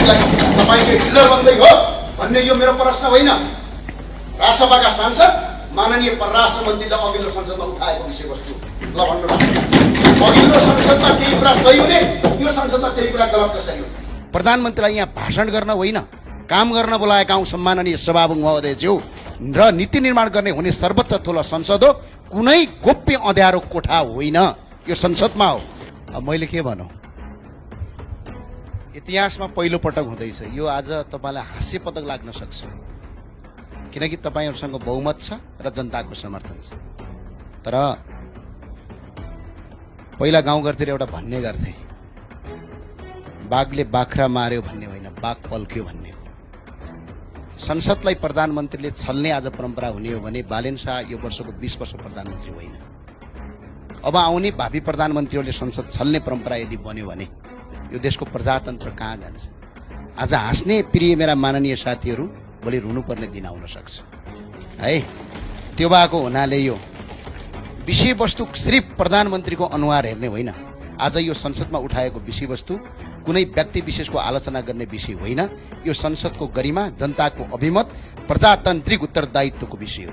प्रधानमन्त्रीलाई तपाईले हिल्लर बन्दै हो भन्ने यो मेरो प्रश्न होइन। राष्ट्रसभाका सांसद माननीय परराष्ट्र मन्त्रीले अघिल्लो संसदमा उठाएको विषयवस्तु ल भन्नुहोस्, अघिल्लो संसदमा केही कुरा सही हुने, यो संसदमा त्यही कुरा गलत कसरी हुने? प्रधानमन्त्रीलाई यहाँ भाषण गर्न होइन, काम गर्न बोलाएका हौं सम्माननीय सभामुख महोदयज्यू, र नीति निर्माण गर्ने हुने सर्वोच्च ठुलो संसद हो, कुनै गोप्य अँध्यारो कोठा होइन, यो संसदमा हो। अब मैले के भनौं, इतिहासमा पहिलो पटक हुँदैछ यो। आज तपाईलाई हास्य पदक लाग्न सक्छ किनकि तपाईहरुसँग बहुमत छ र जनताको समर्थन छ। तर पहिला गाउँघरतिर एउटा भन्ने गर्थे, बाघले बाख्रा मार्यो भन्ने होइन, बाघ पल्क्यो भन्ने हो। संसदलाई प्रधानमन्त्रीले छल्ने आज परम्परा हुने हो भने बालेन शाह यो वर्षको 20 वर्ष प्रधानमन्त्री होइन। अब आउने भावी प्रधानमन्त्रीहरूले संसद छल्ने परम्परा यदि बन्यो भने यो देशको प्रजातन्त्र कहाँ जान्छ? आज हाँस्ने प्रिय मेरा माननीय साथीहरू भोलि रुनुपर्ने दिन आउन सक्छ है। त्यो भएको हुनाले यो विषयवस्तु सिर्फ प्रधानमन्त्रीको अनुहार हेर्ने होइन। आज यो संसदमा उठाएको विषयवस्तु कुनै व्यक्ति विशेषको आलोचना गर्ने विषय होइन। यो संसदको गरिमा, जनताको अभिमत, प्रजातान्त्रिक उत्तरदायित्वको विषय हो।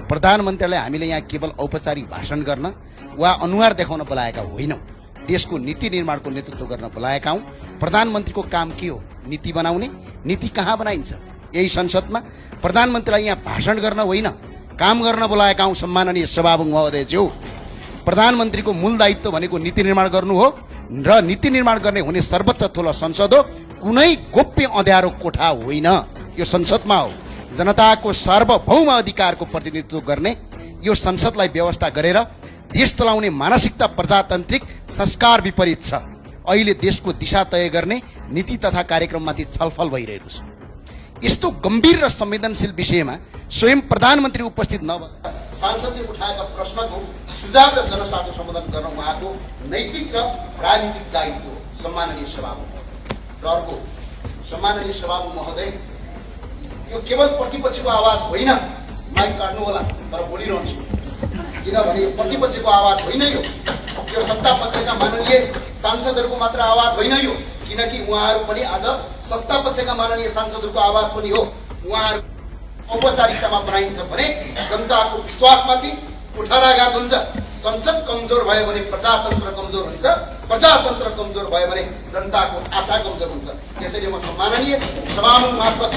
प्रधानमन्त्रीलाई हामीले यहाँ केवल औपचारिक भाषण गर्न वा अनुहार देखाउन बोलाएका होइनौँ, देशको नीति निर्माणको नेतृत्व गर्न बोलाएका हौं। प्रधानमन्त्रीको काम के हो? नीति बनाउने। नीति कहाँ बनाइन्छ? यही संसदमा। प्रधानमन्त्रीलाई यहाँ भाषण गर्न होइन, काम गर्न बोलाएका हौं सम्माननीय सभामुख महोदयज्यू। प्रधानमन्त्रीको मूल दायित्व भनेको नीति निर्माण गर्नु हो, र नीति निर्माण गर्ने हुने सर्वोच्च ठुलो संसद हो, कुनै गोप्य अँध्यारो कोठा होइन, यो संसदमा हो। जनताको सार्वभौम अधिकारको प्रतिनिधित्व गर्ने यो संसदलाई व्यवस्था गरेर देश चलाउने मानसिकता प्रजातान्त्रिक संस्कार विपरीत छ। अहिले देशको दिशा तय गर्ने नीति तथा कार्यक्रममाथि छलफल भइरहेको छ। यस्तो गम्भीर र संवेदनशील विषयमा स्वयं प्रधानमन्त्री उपस्थित नभएर सांसदले उठाएका प्रश्नको सुझाव र जनसाचो सम्बोधन गर्न उहाँको नैतिक र राजनीतिक दायित्व हो। सम्माननीय सभामुख र अर्को सम्माननीय सभामुख महोदय, यो केवल प्रतिपक्षको आवाज होइन, माइक काट्नु होला तर बोलिरहन्छु, किनभने यो प्रतिपक्षको आवाज होइन, यो सत्ता पक्षका माननीय सांसदहरूको मात्र आवाज होइन, यो किनकि उहाँहरू पनि आज सत्ता पक्षका माननीय सांसदहरूको आवाज पनि हो। उहाँहरू औपचारिकतामा बनाइन्छ भने जनताको विश्वासमाथि कुठाराघात हुन्छ। संसद कमजोर भयो भने प्रजातन्त्र कमजोर हुन्छ, प्रजातन्त्र कमजोर भयो भने जनताको आशा कमजोर हुन्छ। त्यसैले म सम्माननीय सभामुख मार्फत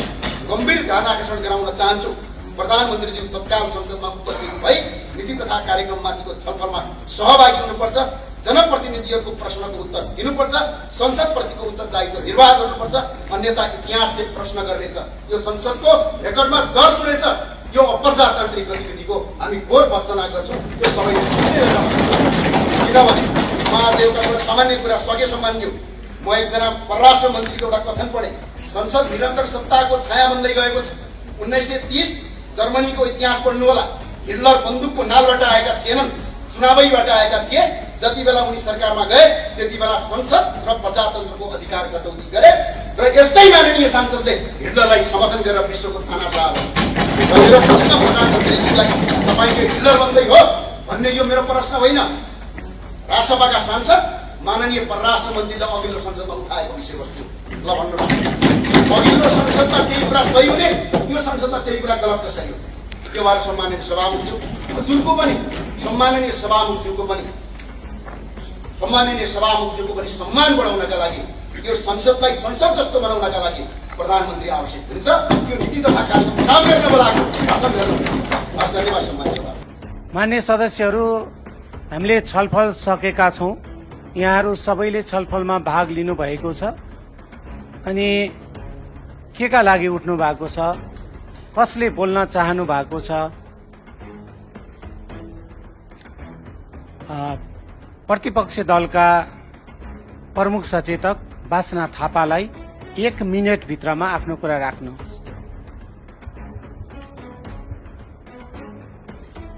गम्भीर ध्यान आकर्षण गराउन चाहन्छु, प्रधानमन्त्रीज्यू तत्काल संसदमा उपस्थित भई नीति तथा कार्यक्रममाथिको छलफलमा सहभागी हुनुपर्छ, जनप्रतिनिधिहरूको प्रश्नको उत्तर दिनुपर्छ, संसदप्रतिको उत्तरदायित्व निर्वाह गर्नुपर्छ, अन्यथा इतिहासले प्रश्न गर्नेछ, यो संसदको रेकर्डमा दर्ज हुनेछ। यो अप्रजातान्त्रिक गतिविधिको हामी घोर भर्त्सना गर्छौँ। यो सबैले किनभने म आज एउटा सामान्य कुरा सके सम्मान्यो, म एकजना परराष्ट्र मन्त्रीको एउटा कथन पढेँ, संसद निरन्तर सत्ताको छाया बन्दै गएको छ। 1930 जर्मनीको इतिहास पढ्नु होला, हिटलर बन्दुकको नालबाट आएका थिएनन्, चुनावैबाट आएका थिए। जति बेला उनी सरकारमा गए त्यति बेला संसद र प्रजातन्त्रको अधिकार कटौती गरे, र यस्तै माननीय सांसदले हिटलरलाई समर्थन गरेर विश्वको तानाशाह भनेर प्रश्न प्रधानमन्त्रीलाई तपाईले हिटलर बन्दै हो भन्ने यो मेरो प्रश्न होइन। राष्ट्रसभाका सांसद माननीय परराष्ट्र मन्त्रीले अघिल्लो संसदमा उठाएको विषयवस्तु ल भन्नुहोस्, अघिल्लो संसदमा केही कुरा सही हुने, यो संसदमा त्यही कुरा गलत कसरी हुने? त्यो भएर सम्माननीय सभामुखज्यू हजुरको पनि, सम्माननीय सभामुखज्यूको पनि सम्मान बढाउनका लागि, यो संसदलाई संसद जस्तो बनाउनका लागि प्रधानमन्त्री आवश्यक हुन्छ। यो नीति तथा कार्यक्रम काम गर्न बोलाएको भाषण गर्नु। धन्यवाद सम्मानित सभा। मान्य सदस्यहरू, हामीले छलफल सकेका छौँ। यहाँहरू सबैले छलफलमा भाग लिनु भएको छ। अनि केका लागि उठ्नु भएको छ, कसले बोल्न चाहनु भएको छ, प्रतिपक्ष दलका प्रमुख सचेतक बासना थापालाई 1 मिनेट भित्रमा आफ्नो कुरा राख्नुहोस्।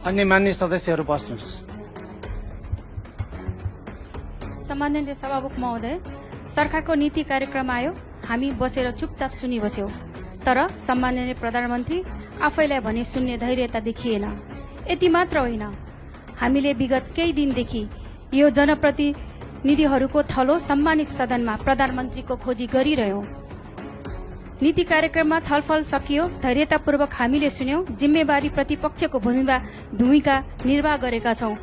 अन्य मान्य सदस्यहरू बस्नुहोस्। सम्माननीय सभामुख महोदय, सरकारको नीति कार्यक्रम आयो, हामी बसेर चुपचाप सुनिबस्यौं, तर सम्माननीय प्रधानमन्त्री आफैलाई भने सुन्ने धैर्यता देखिएन। यति मात्र होइन, हामीले विगत केही दिनदेखि यो जनप्रतिनिधिहरूको थलो सम्मानित सदनमा प्रधानमन्त्रीको खोजी गरिरह्यौं। नीति कार्यक्रममा छलफल सकियो, धैर्यतापूर्वक हामीले सुन्यौं, जिम्मेवारी प्रतिपक्षको भूमिका निर्वाह गरेका छौं।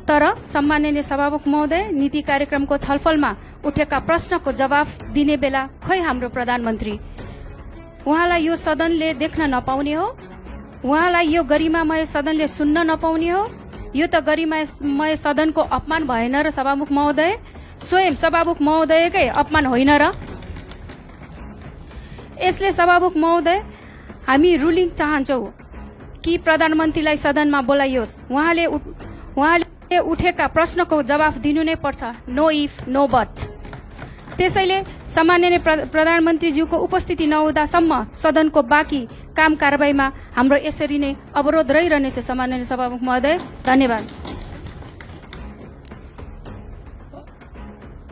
तर सम्माननीय सभामुख महोदय, नीति कार्यक्रमको छलफलमा उठेका प्रश्नको जवाफ दिने बेला खोइ हाम्रो प्रधानमन्त्री? उहाँलाई यो सदनले देख्न नपाउने हो? उहाँलाई यो गरिमामय सदनले सुन्न नपाउने हो? यो त गरिमामय सदनको अपमान भएन र सभामुख महोदय? स्वयं सभामुख महोदयकै अपमान होइन र? यसले सभामुख महोदय, हामी रुलिङ चाहन्छौ कि प्रधानमन्त्रीलाई सदनमा बोलाइयोस्। उहाँले उठेका प्रश्नको जवाफ दिनु नै पर्छ, नो इफ नो बट। त्यसैले सम्माननीय प्रधानमन्त्रीज्यूको उपस्थिति नहुँदासम्म सदनको बाँकी काम कारबाहीमा हाम्रो यसरी नै अवरोध रहिरहनेछ। सम्माननीय सभामुख महोदय, धन्यवाद।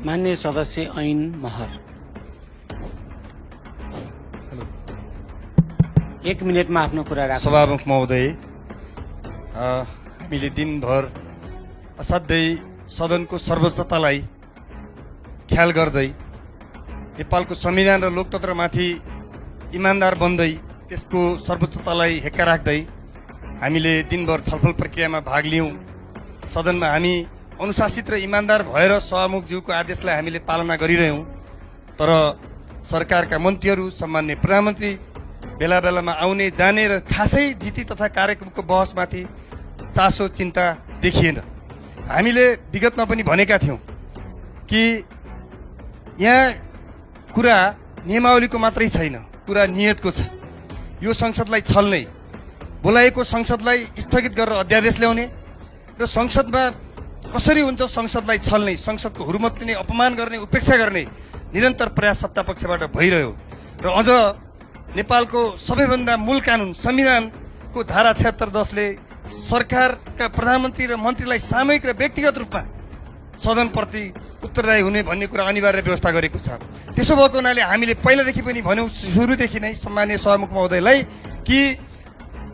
मान्य सदस्य ऐन महर, 1 मिनटमा आफ्नो कुरा राख्नु। सभामुख महोदय, हामीले दिनभर असाध्यै सदनको सर्वोच्चतालाई ख्याल गर्दै नेपालको संविधान र लोकतन्त्रमाथि इमान्दार बन्दै त्यसको सर्वोच्चतालाई हेक्का राख्दै हामीले दिनभर छलफल प्रक्रियामा भाग लियौँ। सदनमा हामी अनुशासित र इमान्दार भएर सभामुखज्यूको आदेशलाई हामीले पालना गरिरह्यौँ। तर सरकारका मन्त्रीहरू, सम्मान्य प्रधानमन्त्री बेला बेलामा आउने जाने र खासै नीति तथा कार्यक्रमको बहसमाथि चासो चिन्ता देखिएन। हामीले विगतमा पनि भनेका थियौँ कि यहाँ कुरा नियमावलीको मात्रै छैन, कुरा नियतको छ। यो संसदलाई छल्ने, बोलाएको संसदलाई स्थगित गरेर अध्यादेश ल्याउने र संसदमा कसरी हुन्छ संसदलाई छल्ने, संसदको हुर्मत लिने, अपमान गर्ने, उपेक्षा गर्ने निरन्तर प्रयास सत्तापक्षबाट भइरह्यो। र अझ नेपालको सबैभन्दा मूल कानून संविधानको धारा 76(10)ले सरकारका प्रधानमन्त्री र मन्त्रीलाई सामूहिक र व्यक्तिगत रूपमा सदनप्रति उत्तरदायी हुने भन्ने कुरा अनिवार्य व्यवस्था गरेको छ। त्यसो भएको हुनाले हामीले पहिलादेखि पनि भन्यौँ, सुरुदेखि नै सम्माननीय सभामुख महोदयलाई कि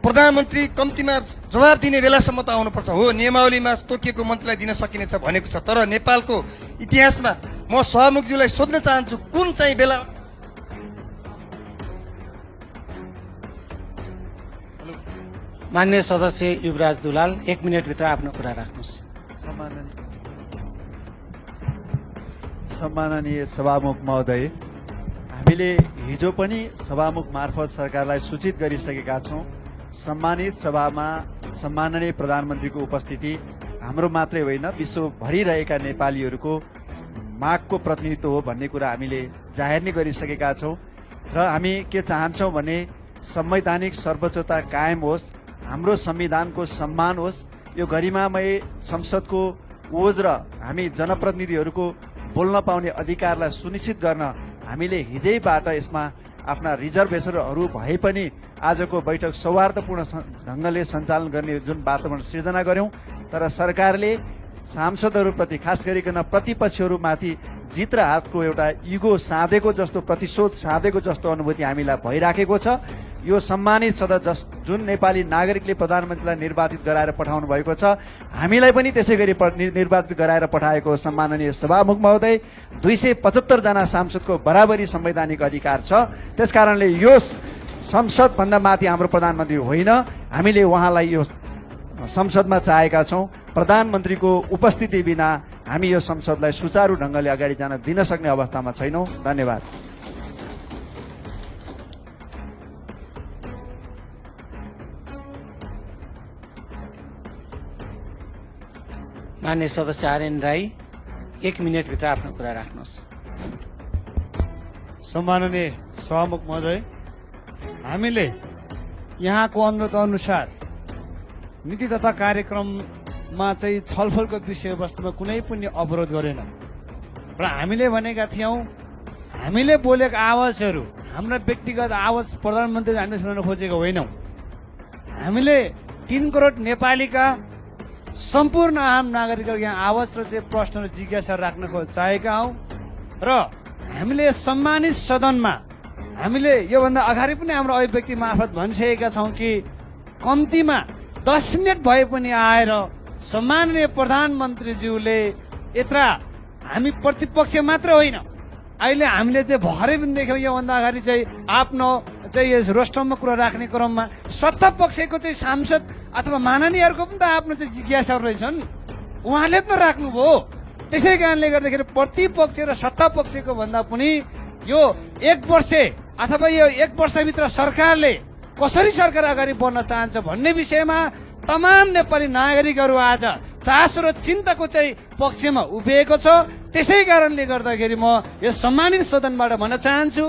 प्रधानमन्त्री कम्तीमा जवाब दिने बेलासम्म त आउनुपर्छ। हो, नियमावलीमा तोकिएको मन्त्रीलाई दिन सकिनेछ भनेको छ, तर नेपालको इतिहासमा म सभामुखज्यूलाई सोध्न चाहन्छु, कुन चाहिँ बेला मान्य सदस्य युवराज दुलाल, 1 मिनटभित्र आफ्नो कुरा राख्नुहोस्। सम्माननीय सभामुख महोदय, हामीले हिजो पनि सभामुख मार्फत सरकारलाई सूचित गरिसकेका छौँ। सम्मानित सभामा सम्माननीय प्रधानमन्त्रीको उपस्थिति हाम्रो मात्रै होइन, विश्वभरि रहेका नेपालीहरूको मागको प्रतिनिधित्व हो भन्ने कुरा हामीले जाहेर नै गरिसकेका छौँ। र हामी के चाहन्छौँ भने संवैधानिक सर्वोच्चता कायम होस्, हाम्रो संविधानको सम्मान होस्, यो गरिमामय संसदको ओज र हामी जनप्रतिनिधिहरूको बोल्न पाउने अधिकारलाई सुनिश्चित गर्न हामीले हिजैबाट यसमा आफ्ना रिजर्भेसनहरू भए पनि आजको बैठक सौहार्दपूर्ण ढङ्गले सञ्चालन गर्ने जुन वातावरण सिर्जना गर्यौँ, तर सरकारले सांसदहरूप्रति खास गरिकन प्रतिपक्षहरूमाथि जित र हातको एउटा इगो साधेको जस्तो, प्रतिशोध साधेको जस्तो अनुभूति हामीलाई भइराखेको छ। यो सम्मानित सदस्य जुन नेपाली नागरिकले प्रधानमन्त्रीलाई निर्वाचित गराएर पठाउनु भएको छ, हामीलाई पनि त्यसै गरी निर्वाचित गराएर पठाएको सम्माननीय सभामुख महोदय, 275 जना सांसदको बराबरी संवैधानिक अधिकार छ। त्यसकारणले यो संसदभन्दा माथि हाम्रो प्रधानमन्त्री होइन, हामीले उहाँलाई यो संसदमा चाहेका छौँ। प्रधानमन्त्रीको उपस्थिति बिना हामी यो संसदलाई सुचारू ढङ्गले अगाडि जान दिन सक्ने अवस्थामा छैनौँ। धन्यवाद। मान्य सदस्य आर्यन राई, 1 मिनटभित्र आफ्नो कुरा राख्नुहोस्। सम्माननीय सभामुख महोदय, हामीले यहाँको अनुरोध अनुसार नीति तथा कार्यक्रममा चाहिँ छलफलको विषयवस्तुमा कुनै पनि अवरोध गरेन र हामीले भनेका थियौँ, हामीले बोलेका आवाजहरू हाम्रा व्यक्तिगत आवाज प्रधानमन्त्रीले हामीले सुनाउन खोजेको होइनौँ। हामीले 3 करोड नेपालीका सम्पूर्ण आम नागरिकहरूको यहाँ आवाज र चाहिँ प्रश्न र जिज्ञासा राख्न चाहेका हौँ र हामीले सम्मानित सदनमा हामीले योभन्दा अगाडि पनि हाम्रो अभिव्यक्ति मार्फत भनिसकेका छौँ कि कम्तीमा 10 मिनट भए पनि आएर सम्माननीय प्रधानमन्त्रीज्यूले यत्र हामी प्रतिपक्ष मात्र होइन, अहिले हामीले चाहिँ भर्खरै पनि देख्यौँ योभन्दा अगाडि चाहिँ आफ्नो चाहिँ यस रोस्टममा कुरा राख्ने क्रममा सत्ता पक्षको चाहिँ सांसद अथवा महाननीयहरूको पनि त आफ्नो चाहिँ जिज्ञासाहरू रहेछन्, उहाँले त राख्नुभयो। त्यसै कारणले गर्दाखेरि प्रतिपक्ष र सत्ता पक्षको भन्दा पनि यो 1 वर्ष अथवा यो 1 वर्षभित्र सरकारले कसरी सरकार अगाडि बढ्न चाहन्छ भन्ने विषयमा तमाम नेपाली नागरिकहरू आज चासो र चिन्ताको चाहिँ पक्षमा उभिएको छ। त्यसै कारणले गर्दाखेरि म यस सम्मानित सदनबाट भन्न चाहन्छु